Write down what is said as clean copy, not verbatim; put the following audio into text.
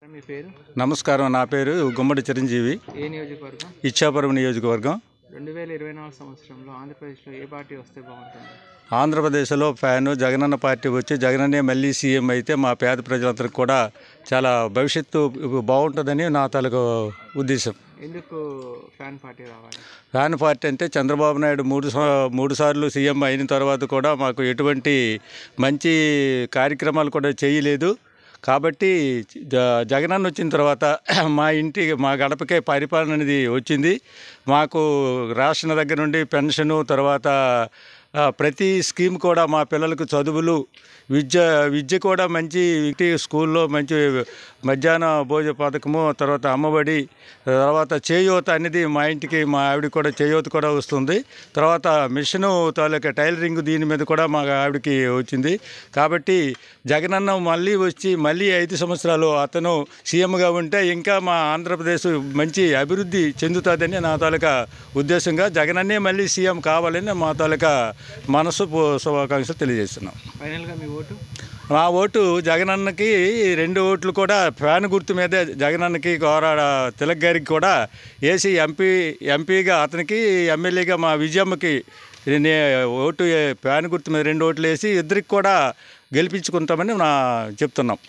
మీ పేరు? నమస్కారం. నా పేరు గుమ్మడి చిరంజీవి. ఏ నియోజకవర్గం? ఇచ్చాపురం నియోజకవర్గం. 2024 సంవత్సరంలో ఆంధ్రప్రదేశ్లో ఏ పార్టీ వస్తే బాగుంటుంది? ఆంధ్రప్రదేశ్లో ఫ్యాను జగనన్న పార్టీ వచ్చి జగనన్నే మళ్ళీ సీఎం అయితే మా పేద ప్రజలందరికీ కూడా చాలా భవిష్యత్తు బాగుంటుందని నా తాలూకు ఉద్దేశం. ఎందుకు ఫ్యాన్ పార్టీ రావాలి? ఫ్యాన్ పార్టీ అంటే చంద్రబాబు నాయుడు మూడు సార్లు సీఎం అయిన తర్వాత కూడా మాకు ఎటువంటి మంచి కార్యక్రమాలు కూడా చేయలేదు. కాబట్టి జగనన్న వచ్చిన తర్వాత మా గడపకే పరిపాలన అనేది వచ్చింది. మాకు రేషన్ దగ్గర నుండి పెన్షను, తర్వాత ప్రతి స్కీమ్ కూడా మా పిల్లలకు చదువులు, విద్య కూడా మంచి స్కూల్లో మంచి మధ్యాహ్న భోజన పథకము, తర్వాత అమ్మఒడి, తర్వాత చేయూత అనేది మా ఇంటికి మా ఆవిడకి కూడా చేయూత కూడా వస్తుంది. తర్వాత మిషను తాలూకా టైలరింగ్ దీని మీద కూడా మా ఆవిడకి వచ్చింది. కాబట్టి జగనన్న మళ్ళీ వచ్చి మళ్ళీ 5 సంవత్సరాలు అతను సీఎంగా ఉంటే ఇంకా మా ఆంధ్రప్రదేశ్ మంచి అభివృద్ధి చెందుతుందని నా తాలూకా ఉద్దేశంగా జగనన్నే మళ్ళీ సీఎం కావాలని మా తాలూకా మనసు శుభాకాంక్షలు తెలియజేస్తున్నాం. ఫైనల్గా మీ ఓటు? మా ఓటు జగనన్నకి 2 ఓట్లు కూడా ఫ్యాన్ గుర్తు మీదే జగనన్నకి కోరాడ తిలక్ గారికి కూడా వేసి ఎంపీగా అతనికి, ఎమ్మెల్యేగా మా విజయమ్మకి ఓటు ఫ్యాన్ గుర్తు మీద 2 ఓట్లు వేసి ఇద్దరికి కూడా గెలిపించుకుంటామని చెప్తున్నాం.